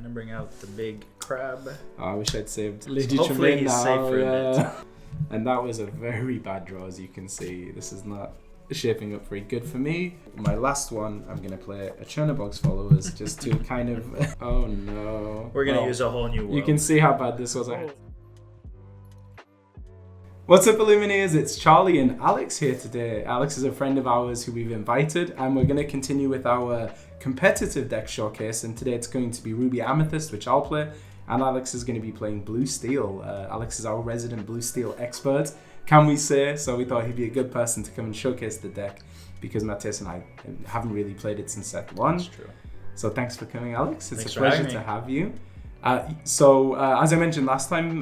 gonna bring out the big crab. Oh, I wish I'd saved Lady Hopefully Tremaine he's now. safe for a bit. And that was a very bad draw, as you can see. This is not shaping up very good for me. My last one, I'm gonna play a Chernobog's Followers just to kind of. Oh no. We're gonna use a whole new world. You can see how bad this was. What's up, Illuminators? It's Charlie and Alex here today. Alex is a friend of ours who we've invited, and we're going to continue with our competitive deck showcase. And today it's going to be Ruby Amethyst, which I'll play, and Alex is going to be playing Blue Steel. Alex is our resident Blue Steel expert, can we say? So we thought he'd be a good person to come and showcase the deck because Matthias and I haven't really played it since set 1. That's true. So thanks for coming, Alex. It's Thanks a pleasure to have you. As I mentioned last time,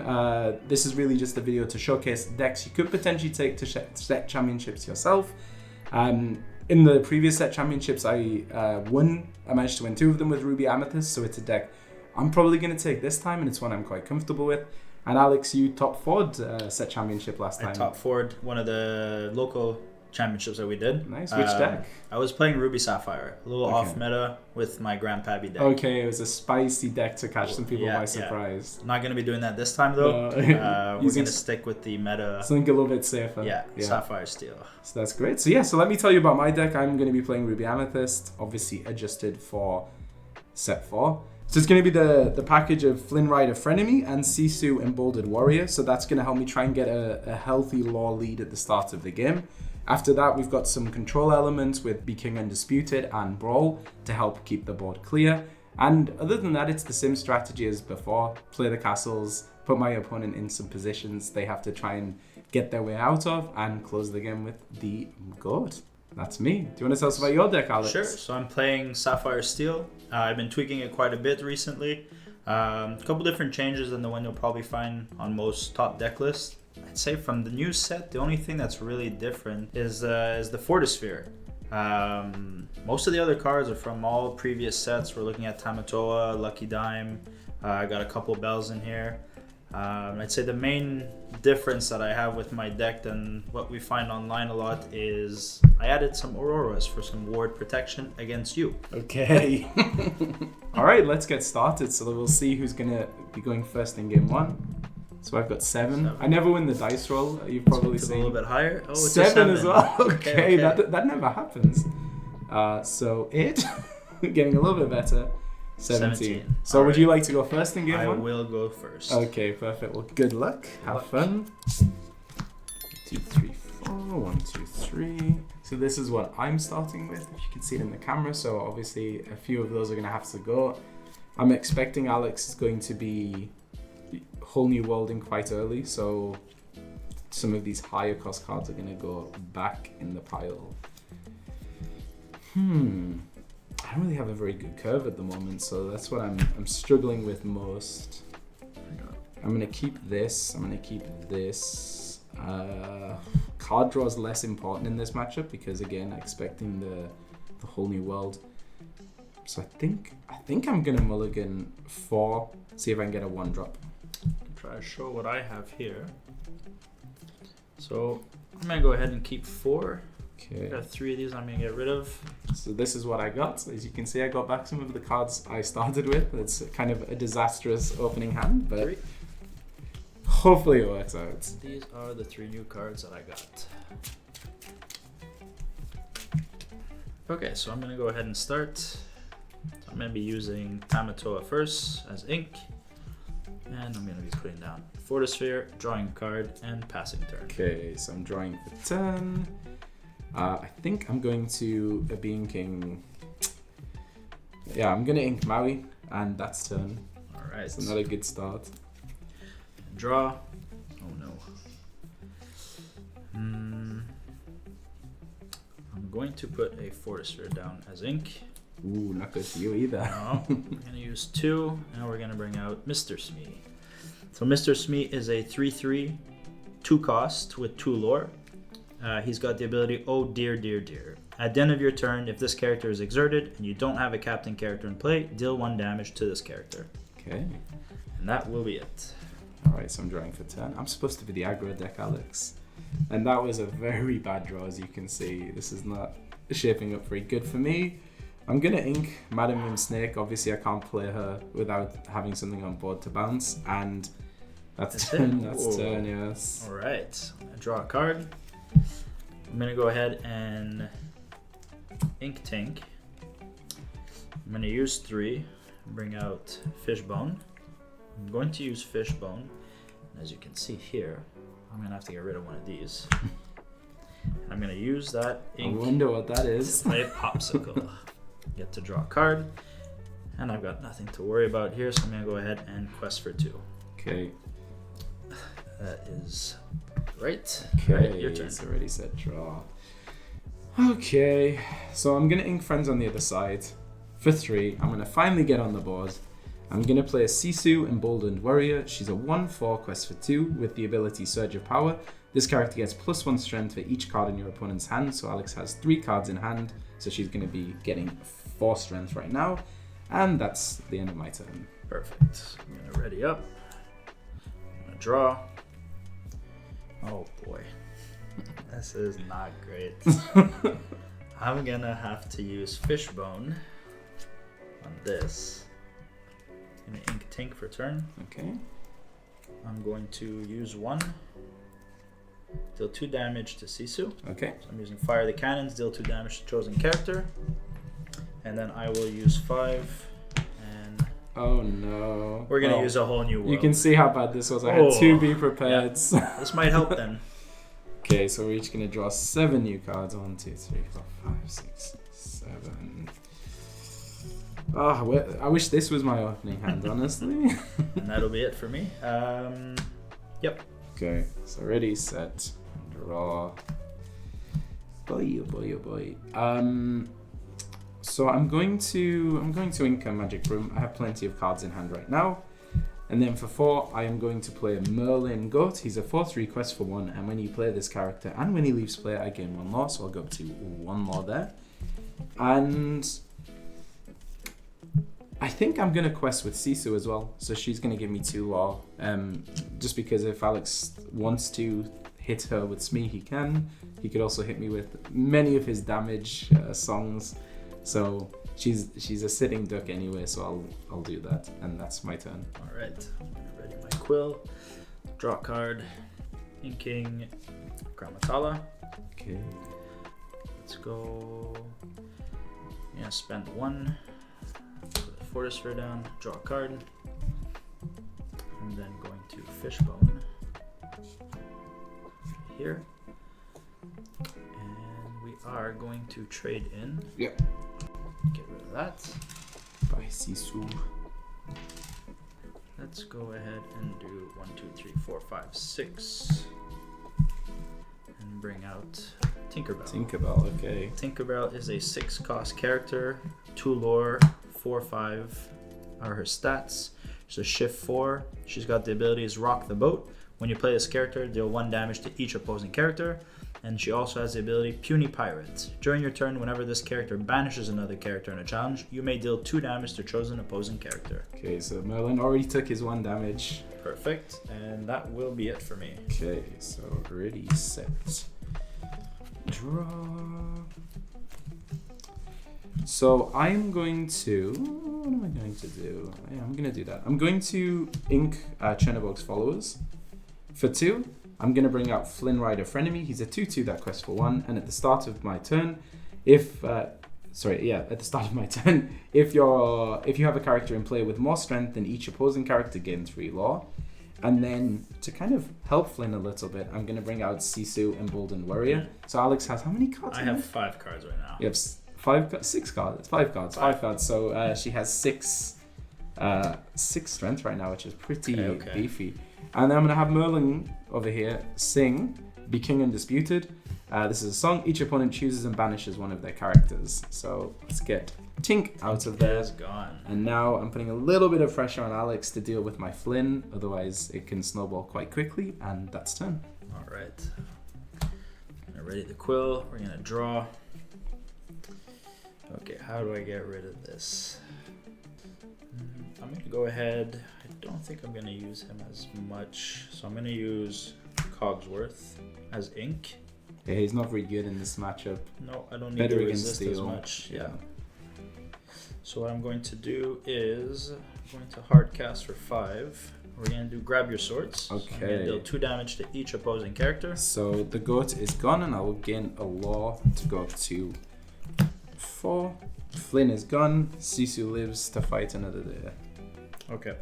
this is really just a video to showcase decks you could potentially take to set championships yourself. In the previous set championships, I managed to win 2 of them with Ruby Amethyst, so it's a deck I'm probably going to take this time, and it's one I'm quite comfortable with. And Alex, you top 4'd set championship last time. I top 4'd one of the local championships that we did. Nice. Which deck? I was playing Ruby Sapphire, a little off meta with my Grandpappy deck. Okay, it was a spicy deck to catch some people by surprise. I'm not going to be doing that this time though. No. We're going to stick with the meta. Something a little bit safer. Yeah, Sapphire Steel. So that's great. So let me tell you about my deck. I'm going to be playing Ruby Amethyst, obviously adjusted for set 4. So it's going to be the package of Flynn Rider Frenemy and Sisu Emboldened Warrior. So that's going to help me try and get a healthy lore lead at the start of the game. After that, we've got some control elements with Be King Undisputed and Brawl to help keep the board clear. And other than that, it's the same strategy as before. Play the castles, put my opponent in some positions they have to try and get their way out of, and close the game with the GOAT. That's me. Do you want to tell us about your deck, Alex? Sure. So I'm playing Sapphire Steel. I've been tweaking it quite a bit recently. A couple different changes than the one you'll probably find on most top deck lists. I'd say from the new set, the only thing that's really different is the Fortisphere. Most of the other cards are from all previous sets. We're looking at Tamatoa, Lucky Dime. I got a couple bells in here. I'd say the main difference that I have with my deck than what we find online a lot is I added some Auroras for some ward protection against you. Okay. All right, let's get started. So we'll see who's going to be going first in game 1. So I've got 7. I never win the dice roll. You've probably seen. A little bit higher. Oh, it's 7 a 7 as well. Okay. Okay. That never happens. So 8. Getting a little bit better. 17. So would you like to go first in game 1? I will go first. Okay, perfect. Well, good luck. Have fun. 2, 3, 4. 1, 2, 3. So this is what I'm starting with. If you can see it in the camera. So obviously a few of those are going to have to go. I'm expecting Alex is going to be whole new worlding quite early, so some of these higher cost cards are going to go back in the pile. I don't really have a very good curve at the moment, so that's what I'm struggling with most. I'm going to keep this. I'm going to keep this. Card draw is less important in this matchup because again, expecting the whole new world. So I think I'm going to mulligan 4. See if I can get a 1-drop. Try to show what I have here. So I'm gonna go ahead and keep 4. Okay. I got 3 of these I'm gonna get rid of. So this is what I got. As you can see, I got back some of the cards I started with. It's kind of a disastrous opening hand, but 3. Hopefully it works out. These are the 3 new cards that I got. Okay, so I'm gonna go ahead and start. So I'm gonna be using Tamatoa first as ink. And I'm going to be putting down Fortisphere, drawing a card, and passing turn. Okay, so I'm drawing for turn. I think I'm going to be inking. Yeah, I'm going to ink Maui, and that's turn. Alright. So not a good start. Draw. Oh no. I'm going to put a Fortisphere down as ink. Ooh, not good for you either. No, we're going to use 2, and we're going to bring out Mr. Smee. So Mr. Smee is a 3/3, 2 cost with 2 lore. He's got the ability, Oh Dear Dear Dear. At the end of your turn, if this character is exerted and you don't have a captain character in play, deal 1 damage to this character. Okay. And that will be it. Alright, so I'm drawing for turn. I'm supposed to be the aggro deck, Alex. And that was a very bad draw, as you can see. This is not shaping up very good for me. I'm gonna ink Madam Mim Snake. Obviously, I can't play her without having something on board to bounce, and that's turn. That's turn. Yes. All right. I draw a card. I'm gonna go ahead and ink Tink. I'm gonna use 3. Bring out Fishbone. I'm going to use Fishbone. As you can see here, I'm gonna have to get rid of one of these. And I'm gonna use that ink. I wonder what that is. To play Popsicle. Get to draw a card, and I've got nothing to worry about here, so I'm gonna go ahead and quest for 2. Okay. That is right. Okay. Right, your turn. It's already said draw. Okay. So I'm gonna ink Friends on the other side for 3. I'm gonna finally get on the board. I'm gonna play a Sisu Emboldened Warrior. She's a 1/4 quest for 2 with the ability Surge of Power. This character gets +1 strength for each card in your opponent's hand, so Alex has 3 cards in hand, so she's going to be getting 4 strength right now, and that's the end of my turn. Perfect. I'm going to ready up. I'm going to draw. Oh boy. This is not great. I'm going to have to use Fishbone on this. I'm going to ink Tink for turn. Okay. I'm going to use 1. Deal 2 damage to Sisu. Okay. So I'm using Fire the Cannons, deal 2 damage to chosen character. And then I will use 5, and oh no. We're gonna use a whole new world. You can see how bad this was. I had 2 be prepared. Yeah. This might help then. Okay, so we're each gonna draw 7 new cards. 1, 2, 3, 4, 5, 6, 7. Oh, I wish this was my opening hand, honestly. And that'll be it for me. Yep. Okay, so ready, set, draw. Boy, oh boy, oh boy. So I'm going to ink a Magic Broom. I have plenty of cards in hand right now. And then for 4, I am going to play Merlin Goat. He's a 4/3 quest for 1, and when you play this character and when he leaves play, I gain 1 law, so I'll go up to 1 law there. And I think I'm going to quest with Sisu as well, so she's going to give me 2 law. Just because if Alex wants to hit her with Smee, he can. He could also hit me with many of his damage songs. So she's a sitting duck anyway, so I'll do that, and that's my turn. All right, I'm gonna ready my quill, draw a card, inking Grammatala. Okay. Let's go. I'm gonna spend 1. Put the Fortis Sphere down, draw a card. I'm then going to Fishbone here. And we are going to trade in. Yep. Get rid of that. By Sisu. Let's go ahead and do 1, 2, 3, 4, 5, 6. And bring out Tinkerbell. Tinkerbell, okay. Tinkerbell is a 6-cost character, 2 lore, 4, 5 are her stats. So shift 4. She's got the abilities Rock the Boat. When you play this character, deal 1 damage to each opposing character. And she also has the ability Puny Pirate. During your turn, whenever this character banishes another character in a challenge, you may deal 2 damage to chosen opposing character. Okay, so Merlin already took his 1 damage. Perfect, and that will be it for me. Okay, so ready, set, draw. So I'm going to, what am I going to do? Yeah, I'm going to do that. I'm going to ink Chernobog's Followers for 2. I'm going to bring out Flynn Rider Frenemy. He's a 2/2 that quests for 1. And at the start of my turn, if you have a character in play with more strength than each opposing character, gain 3 law. And then to kind of help Flynn a little bit, I'm going to bring out Sisu Emboldened Warrior. So Alex has how many cards? I have 5 cards right now. You have 6 cards. It's 5 cards. 5 cards. So she has 6 strength right now, which is pretty beefy. And then I'm going to have Merlin over here sing Be King Undisputed. This is a song. Each opponent chooses and banishes one of their characters. So let's get Tink out of there. It's gone. And now I'm putting a little bit of pressure on Alex to deal with my Flynn. Otherwise, it can snowball quite quickly. And that's turn. All right. I'm gonna ready the quill. We're going to draw. Okay, how do I get rid of this? I'm going to go ahead. I don't think I'm going to use him as much. So I'm going to use Cogsworth as ink. Yeah, he's not very good in this matchup. No, I don't need Better to against resist steel. as much. Yeah. So what I'm going to do is I'm going to hard cast for 5. We're going to do grab your swords. Okay. I'm going to deal 2 damage to each opposing character. So the goat is gone, and I will gain a law to go up to 4. Flynn is gone. Sisu lives to fight another day. Okay.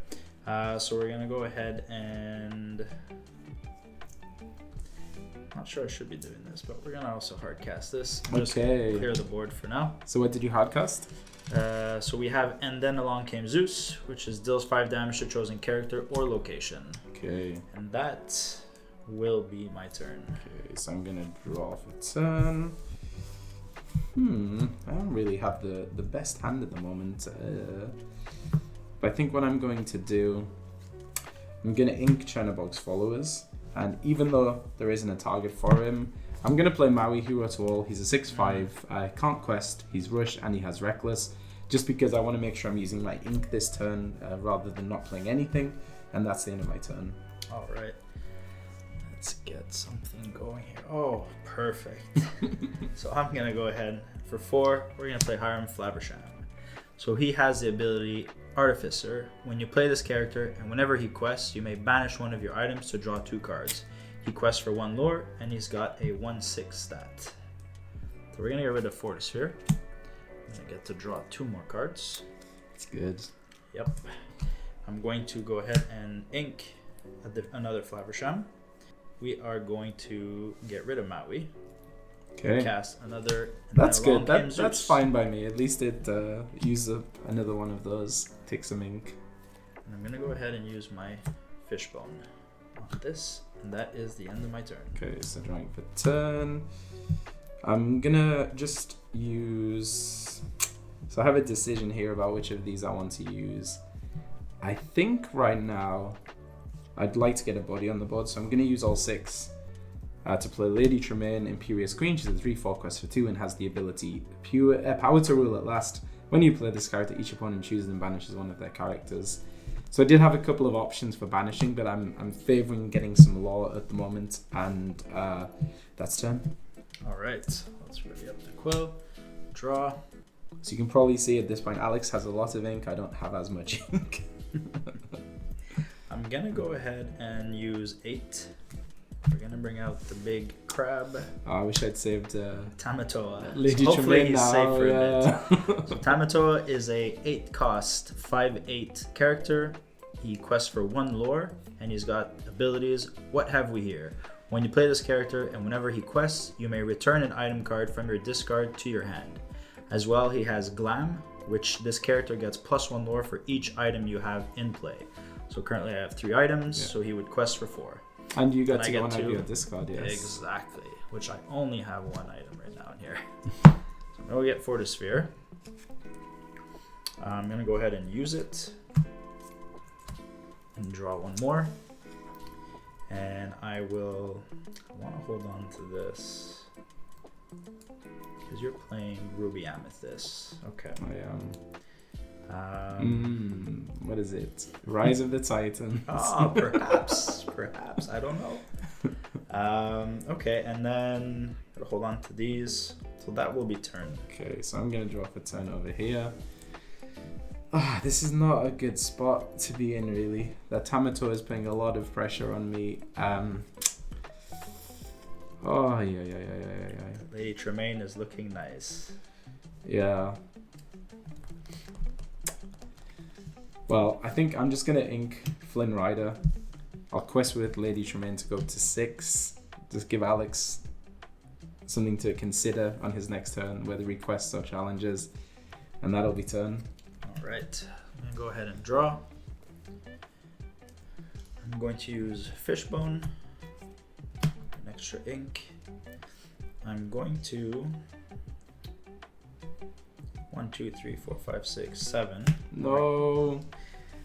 So we're going to go ahead and... Not sure I should be doing this, but we're going to also hard cast this. Just clear the board for now. So what did you hard cast? So we have And Then Along Came Zeus, which is deals 5 damage to chosen character or location. Okay. And that will be my turn. Okay, so I'm gonna draw for turn. I don't really have the best hand at the moment. But I think what I'm going to do, I'm gonna ink Chernobog's followers. And even though there isn't a target for him, I'm going to play Maui Hero to All. He's a 6/5, can't quest, he's rush, and he has reckless. Just because I want to make sure I'm using my ink this turn rather than not playing anything. And that's the end of my turn. All right. Let's get something going here. Oh, perfect. So I'm going to go ahead. For 4, we're going to play Hiram Flabbersham. So he has the ability Artificer. When you play this character, and whenever he quests, you may banish one of your items to draw 2 cards. He quests for 1 lore, and he's got a 1/6 stat. So we're gonna get rid of Fortisphere. I'm gonna get to draw 2 more cards. It's good. Yep. I'm going to go ahead and ink another Flabbersham. We are going to get rid of Maui. Okay. Cast another. That's good. That's fine by me. At least it used up another one of those. Take some ink. And I'm gonna go ahead and use my Fishbone on this, and that is the end of my turn. Okay, so drawing for turn. I'm gonna just use. So I have a decision here about which of these I want to use. I think right now I'd like to get a body on the board, so I'm gonna use all 6. To play Lady Tremaine, Imperious Queen. She's a 3/4 quest for 2 and has the ability Power to Rule at Last. When you play this character, each opponent chooses and banishes one of their characters. So I did have a couple of options for banishing, but I'm favouring getting some law at the moment, and that's turn. All right, let's ready up the quill. Draw. So you can probably see at this point, Alex has a lot of ink. I don't have as much ink. I'm gonna go ahead and use 8. We're gonna bring out the big crab. Oh, I wish I'd saved Tamatoa. Lady So hopefully Tremaine he's now, safe for yeah. a bit. So Tamatoa is a 8 cost, 5/8 character. He quests for 1 lore, and he's got abilities. What have we here? When you play this character, and whenever he quests, you may return an item card from your discard to your hand. As well, he has Glam, which this character gets +1 lore for each item you have in play. So currently I have 3 items, so he would quest for 4. And you got And to I get get one out of 2. your discard, yes. Exactly, which I only have 1 item right now in here. So I'm going to get Fortisphere. I'm going to go ahead and use it. And draw 1 more. And I want to hold on to this. Because you're playing Ruby Amethyst. Okay. I am. What is it? Rise of the Titans. Oh, perhaps. I don't know. Okay, and then gotta hold on to these. So that will be turn. Okay, so I'm gonna draw for turn over here. This is not a good spot to be in, really. That Tamatoa is putting a lot of pressure on me. Yeah. Lady Tremaine is looking nice. Yeah. Well, I think I'm just going to ink Flynn Rider. I'll quest with Lady Tremaine to go up to 6. Just give Alex something to consider on his next turn, whether he quests or challenges. And that'll be turn. Alright, I'm going to go ahead and draw. I'm going to use Fishbone, an extra ink. I'm going to 1, 2, 3, 4, 5, 6, 7. No.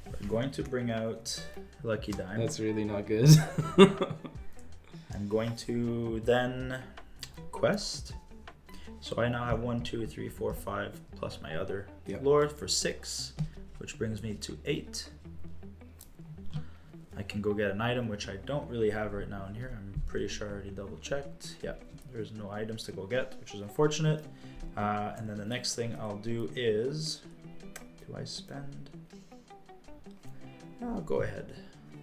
We're going to bring out Lucky Dime. That's really not good. I'm going to then quest. So I now have 1, 2, 3, 4, 5 plus my other lore for 6, which brings me to 8. I can go get an item, which I don't really have right now in here. I'm pretty sure I already double checked. Yeah, there's no items to go get, which is unfortunate. And then the next thing I'll do is Do I spend? I'll go ahead.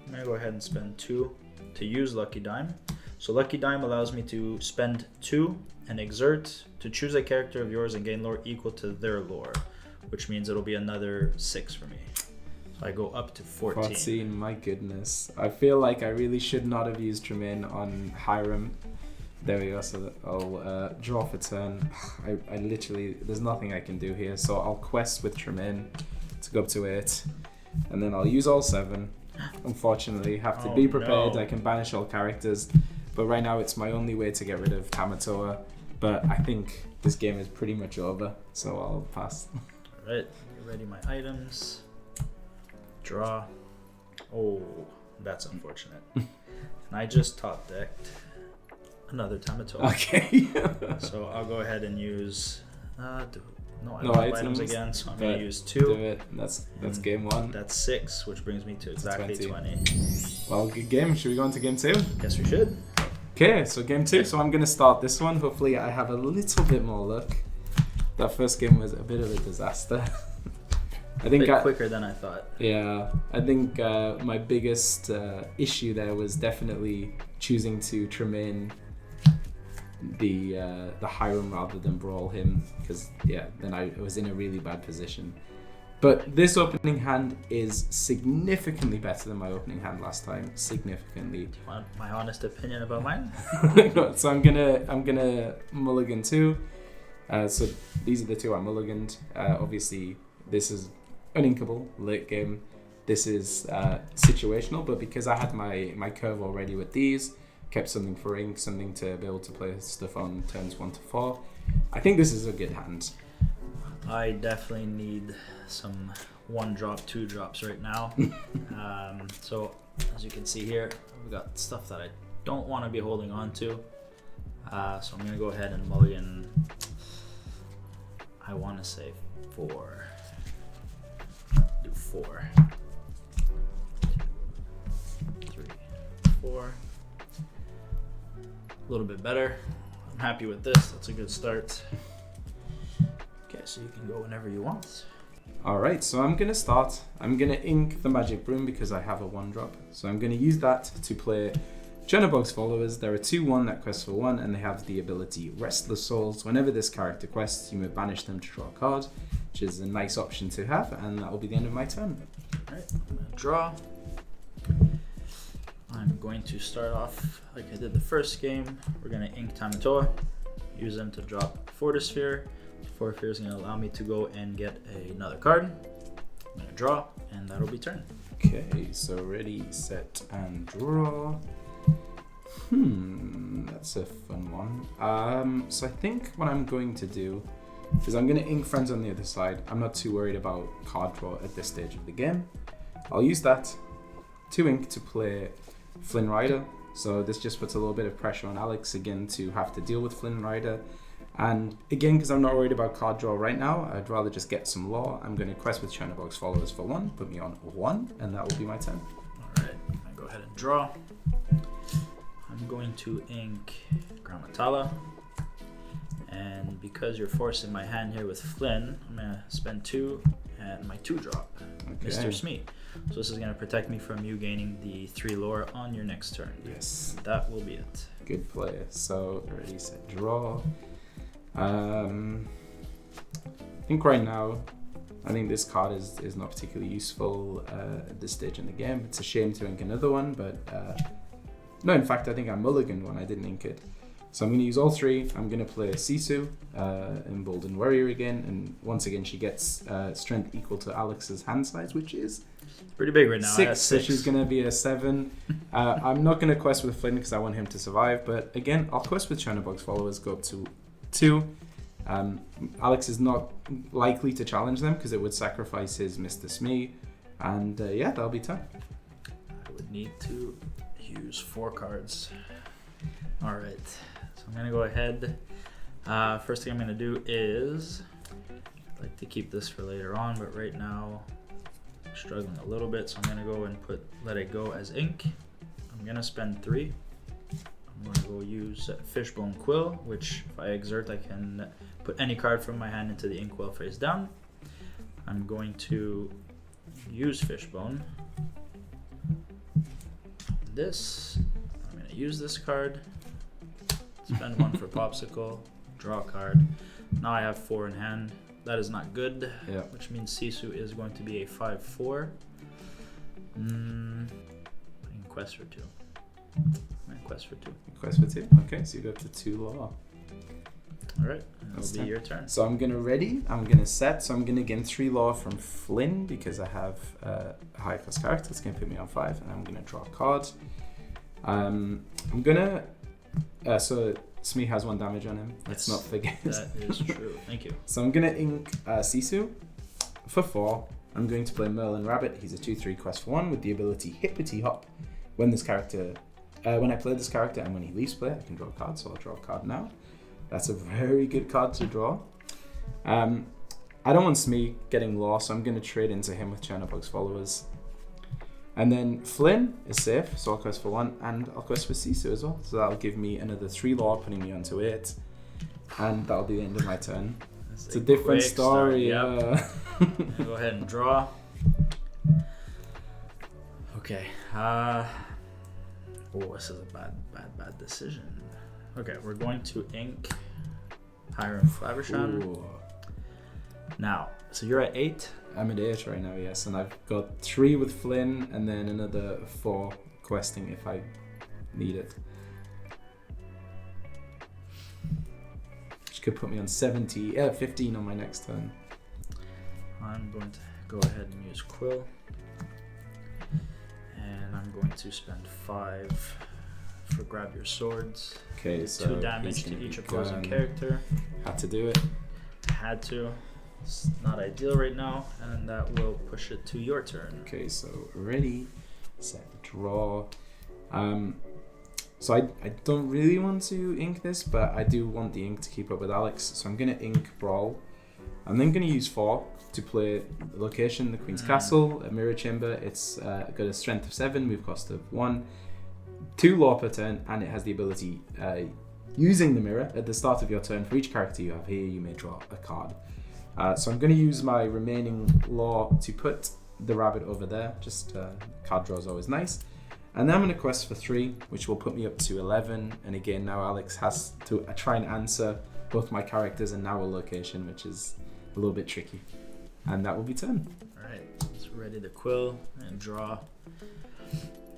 I'm gonna go ahead and spend 2 to use Lucky Dime. So Lucky Dime allows me to spend 2 and exert to choose a character of yours and gain lore equal to their lore, which means it'll be another 6 for me. So I go up to 14. 14, my goodness. I feel like I really should not have used Tremaine on Hiram. There we go, so I'll draw for turn. I literally, there's nothing I can do here, so I'll quest with Tremaine to go up to 8, and then I'll use all 7. Unfortunately, have to be prepared. No. I can banish all characters, but right now it's my only way to get rid of Tamatoa, but I think this game is pretty much over, so I'll pass. Alright, get ready my items. Draw. Oh, that's unfortunate. And I just top decked another Tamatoa. Okay. So I'll go ahead and use no items again, so I'm going to use 2. Do it. That's game 1. That's 6, which brings me to exactly 20. Well, good game. Should we go into game 2? Guess we should. Okay, so game 2. So I'm going to start this one. Hopefully I have a little bit more luck. That first game was a bit of a disaster. I think quicker than I thought. Yeah, I think my biggest issue there was definitely choosing to Tremaine the Hiram rather than brawl him, because then I was in a really bad position. But this opening hand is significantly better than my opening hand last time. Significantly. Do you want my honest opinion about mine? So I'm gonna mulligan 2. So these are the 2 I mulliganed. Obviously this is uninkable late game. This is situational, but because I had my curve already with these, kept something for ink, something to be able to play stuff on turns 1 to 4. I think this is a good hand. I definitely need some 1-drop, 2-drops right now. So as you can see here, we've got stuff that I don't want to be holding on to. So I'm going to go ahead and mulligan. I want to say 4. Do 4. 2, 3, 4. A little bit better. I'm happy with this. That's a good start. Okay, so you can go whenever you want. Alright, so I'm going to start. I'm going to ink the Magic Broom because I have a 1-drop. So I'm going to use that to play Chernobog's Followers. There are 2/1 that quest for 1, and they have the ability Restless Souls. Whenever this character quests, you may banish them to draw a card, which is a nice option to have, and that will be the end of my turn. Alright, I'm going to draw. I'm going to start off like I did the first game. We're going to ink Tamatoa, use them to drop Fortisphere. Fortisphere is going to allow me to go and get another card. I'm going to draw, and that'll be turn. Okay, so ready, set, and draw. That's a fun one. So I think what I'm going to do is I'm going to ink Friends on the other side. I'm not too worried about card draw at this stage of the game. I'll use that to ink to play Flynn Rider. So this just puts a little bit of pressure on Alex again to have to deal with Flynn Rider. And again, because I'm not worried about card draw right now, I'd rather just get some lore. I'm going to quest with Chernobog's Followers for 1, put me on 1, and that will be my turn. Alright, I'm going to go ahead and draw. I'm going to ink Gramatala. And because you're forcing my hand here with Flynn, I'm going to spend 2 and my 2-drop, Okay. Mr. Smee. So this is going to protect me from you gaining the 3 lore on your next turn. Yes. That will be it. Good play. So ready, set, draw. I think right now, I think this card is not particularly useful at this stage in the game. It's a shame to ink another one, but no, in fact, I think I mulliganed one. I didn't ink it. So I'm going to use all 3. I'm going to play Sisu, Emboldened Warrior again, and once again she gets strength equal to Alex's hand size, which is pretty big right now. 6, so she's going to be a 7. I'm not going to quest with Flynn because I want him to survive, but again, I'll quest with Chernobog's Followers, go up to 2. Alex is not likely to challenge them because it would sacrifice his Mr. Smee, and that'll be turn. I would need to use 4 cards. Alright, so I'm going to go ahead. First thing I'm going to do is, I'd like to keep this for later on, but right now I'm struggling a little bit, so I'm going to go and let it go as ink. I'm going to spend 3. I'm going to go use Fishbone Quill, which if I exert I can put any card from my hand into the inkwell face down. I'm going to use Fishbone. I'm going to use this card, spend 1 for Popsicle, draw a card. Now I have 4 in hand. That is not good, which means Sisu is going to be a 5/4. I can quest for 2. Quest for 2. Quest for 2? Okay, so you go up to 2 law. Alright, that'll be your turn. So I'm going to ready, I'm going to set, so I'm going to gain 3 law from Flynn because I have a high cost character. It's going to put me on 5, and I'm going to draw a card. I'm going to... so Smee has 1 damage on him. Let's not forget. That is true. Thank you. So I'm going to ink Sisu for 4. I'm going to play Merlin Rabbit. He's a 2/3 quest for 1 with the ability Hippity Hop. When this character... when I play this character and when he leaves play, I can draw a card, so I'll draw a card now. That's a very good card to draw. I don't want Smee getting lost, so I'm going to trade into him with Chernobog's followers. And then Flynn is safe, so I'll quest for 1, and I'll quest for Sisu as well. So that'll give me another 3 law, putting me onto 8. And that'll be the end of my turn. It's a different story. Yep. Go ahead and draw. Okay. Oh, this is a bad decision. Okay, we're going to ink Hiram Flabbersham. Ooh. Now, so you're at 8? I'm at 8 right now, yes, and I've got 3 with Flynn and then another 4 questing if I need it. Which could put me on 15 on my next turn. I'm going to go ahead and use Quill. And I'm going to spend 5 for Grab Your Swords. Okay, so 2 damage to each opposing character. Had to do it. Had to. It's not ideal right now, and that will push it to your turn. Okay, so ready, set, draw. So I don't really want to ink this, but I do want the ink to keep up with Alex. So I'm going to ink Brawl. I'm then going to use 4 to play the location, the Queen's Castle, a Mirror Chamber. It's got a strength of 7, move cost of 1, 2 law per turn, and it has the ability, using the mirror, at the start of your turn, for each character you have here, you may draw a card. So I'm going to use my remaining law to put the rabbit over there. Just card draw is always nice. And then I'm going to quest for 3, which will put me up to 11. And again, now Alex has to try and answer both my characters and now a location, which is a little bit tricky. And that will be turn. All right, let's ready the Quill and draw.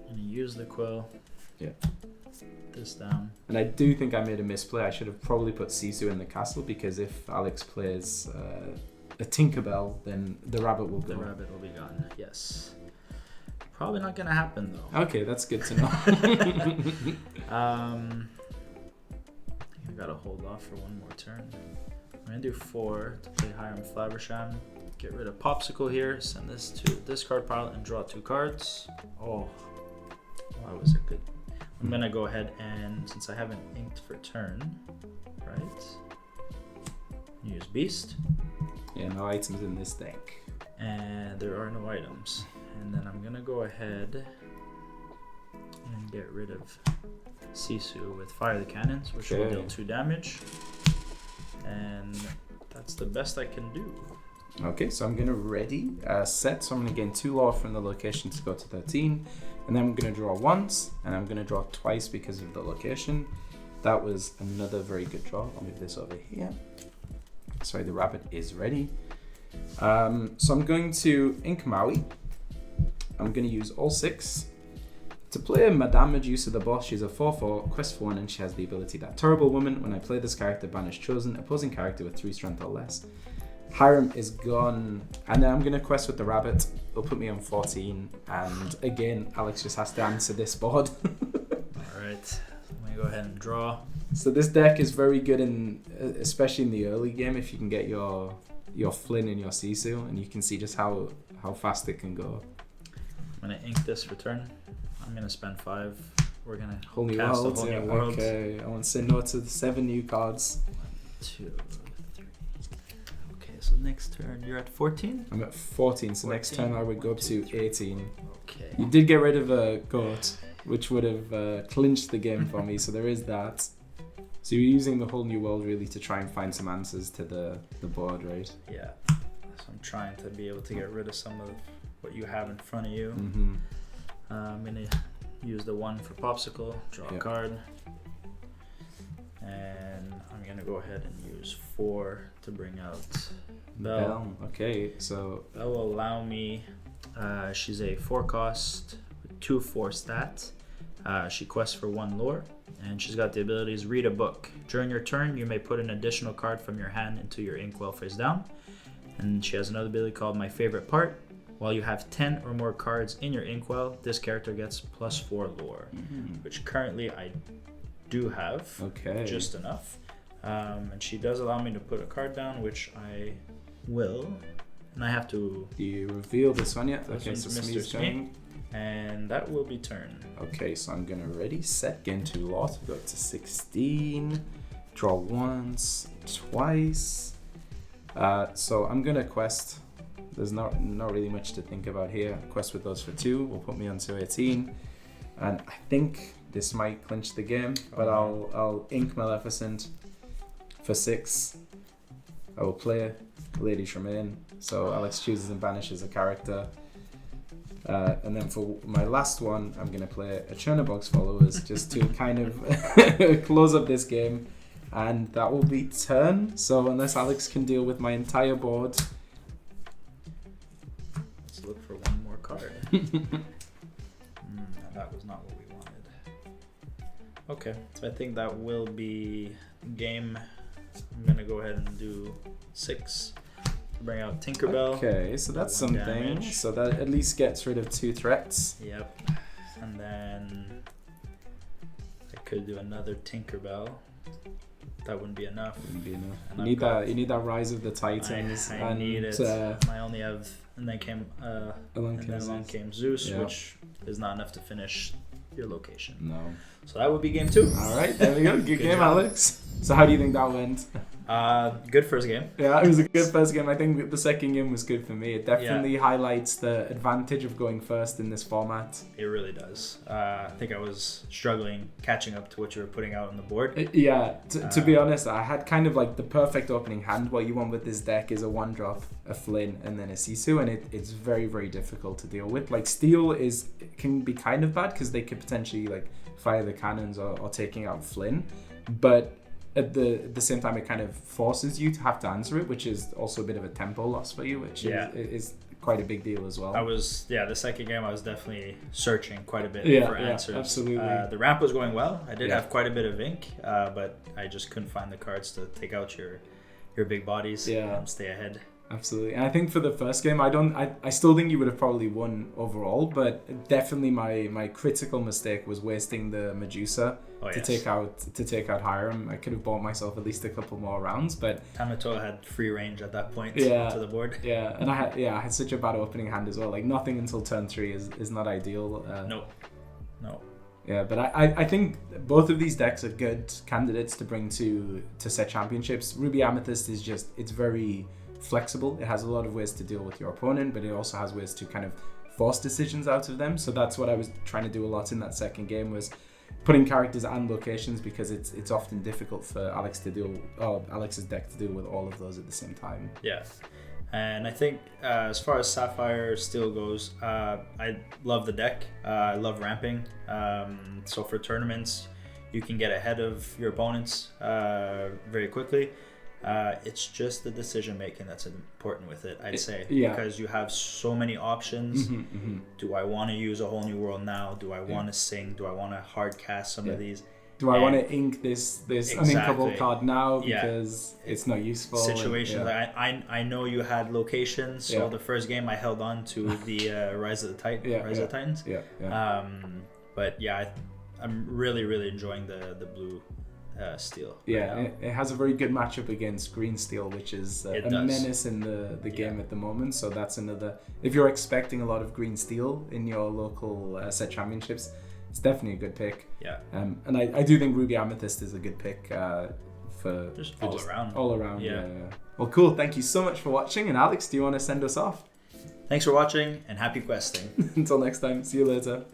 And use the Quill. Yeah. This down. And I do think I made a misplay. I should have probably put Sisu in the castle, because if Alex plays a Tinkerbell, then the rabbit will go. The rabbit will be gone, yes. Probably not going to happen, though. Okay, that's good to know. I got to hold off for 1 more turn. I'm going to do 4 to play Hiram Flabbersham. Get rid of Popsicle here. Send this to this card pile and draw 2 cards. Oh, that was a good... I'm going to go ahead and, since I haven't inked for turn, right, use Beast. Yeah, no items in this deck. And there are no items. And then I'm going to go ahead and get rid of Sisu with Fire the Cannons, which will deal 2 damage. And that's the best I can do. Okay, so I'm going to ready, set, so I'm going to gain 2 law from the location to go to 13. And then I'm going to draw once, and I'm going to draw twice because of the location. That was another very good draw. I'll move this over here. Sorry, the rabbit is ready. So I'm going to ink Maui. I'm going to use all 6. To play Madame Medusa the boss, she's a 4/4, quest for 1, and she has the ability that Terrible Woman. When I play this character, banish chosen opposing character with 3 strength or less. Hiram is gone, and then I'm going to quest with the rabbit. It'll put me on 14, and again, Alex just has to answer this board. Alright, let me go ahead and draw. So this deck is very good, especially in the early game, if you can get your Flynn and your Sisu, and you can see just how fast it can go. I'm going to ink this for turn. I'm going to spend 5. We're going to Whole New cast World. a Whole New World. Okay, I want to say no to the 7 new cards. 1, 2, 3. Okay, so next turn you're at 14? I'm at 14, so next turn I would go up to 18. Okay. You did get rid of a goat, which would have clinched the game for me, so there is that. So you're using the Whole New World really to try and find some answers to the board, right? Yeah. So I'm trying to be able to get rid of some of what you have in front of you. Mm-hmm. I'm gonna use the 1 for Popsicle, draw a card, and I'm gonna go ahead and use 4 to bring out Belle. Okay, so that will allow me. She's a 4 cost with 2/4 stat. She quests for 1 lore, and she's got the abilities read a book. During your turn, you may put an additional card from your hand into your inkwell face down. And she has another ability called My Favorite Part. While you have 10 or more cards in your inkwell, this character gets +4 lore, which currently I do have, just enough. And she does allow me to put a card down, which I will. And I have to... Do you reveal this one yet? Okay, so Mr. Smee. And that will be turn. Okay, so I'm gonna ready, set, get into lot, go up to 16, draw once, twice. So I'm gonna quest. There's not really much to think about here. Quest with those for 2 will put me on to 18, and I think this might clinch the game. But I'll ink Maleficent for 6. I will play Lady Tremaine. So Alex chooses and banishes a character. And then for my last one, I'm going to play a Chernobog's Followers just to kind of close up this game. And that will be turn. So unless Alex can deal with my entire board. Let's look for 1 more card. That was not what we wanted. Okay, so I think that will be game. I'm going to go ahead and do 6. Bring out Tinkerbell. Okay, so that's something. Damage. So that at least gets rid of 2 threats. Yep. And then I could do another Tinkerbell. That wouldn't be enough. Wouldn't be enough. You need that Rise of the Titans. I need it. I only have. And then came. Along came Zeus, which is not enough to finish your location. No. So that would be game 2. All right, there we go. Good game, job. Alex. So how do you think that went? Good first game. Yeah, it was a good first game. I think the second game was good for me. It definitely highlights the advantage of going first in this format. It really does. I think I was struggling catching up to what you were putting out on the board. To be honest, I had kind of like the perfect opening hand. What you want with this deck is a 1-drop, a Flynn, and then a Sisu, and it's very, very difficult to deal with. Like Steel can be kind of bad because they could potentially like fire the cannons or taking out Flynn, but at the same time, it kind of forces you to have to answer it, which is also a bit of a tempo loss for you, which is quite a big deal as well. The second game, I was definitely searching quite a bit for answers. Absolutely. The ramp was going well. I did have quite a bit of ink, but I just couldn't find the cards to take out your big bodies and stay ahead. Absolutely. And I think for the first game, I still think you would have probably won overall, but definitely my critical mistake was wasting the Medusa to take out Hiram. I could have bought myself at least a couple more rounds, but Tamatoa had free range at that point to the board. Yeah, and I had such a bad opening hand as well. Like nothing until turn 3 is not ideal. No. Yeah, but I think both of these decks are good candidates to bring to set championships. Ruby Amethyst is it's very flexible. It has a lot of ways to deal with your opponent, but it also has ways to kind of force decisions out of them. So that's what I was trying to do a lot in that second game, was putting characters and locations, because it's often difficult for Alex's deck to deal with all of those at the same time. Yeah. And I think as far as Sapphire Steel goes, I love the deck. I love ramping. So for tournaments, you can get ahead of your opponents very quickly. It's just the decision making that's important with it, I'd say. Because you have so many options. Do I want to use a whole new world now? do I want to sing? Do I want to hard cast some of these? Do I want to ink this uninkable card now because it's not useful? Situations. I know you had locations, so the first game I held on to the Rise of the Titans. But I'm really, really enjoying the blue Steel. It has a very good matchup against green Steel, which is a menace in the game at the moment. So that's another. If you're expecting a lot of green Steel in your local set championships, it's definitely a good pick. And I do think Ruby Amethyst is a good pick for all around. Yeah. Well, cool. Thank you so much for watching. And Alex, do you want to send us off? Thanks for watching and happy questing. Until next time. See you later.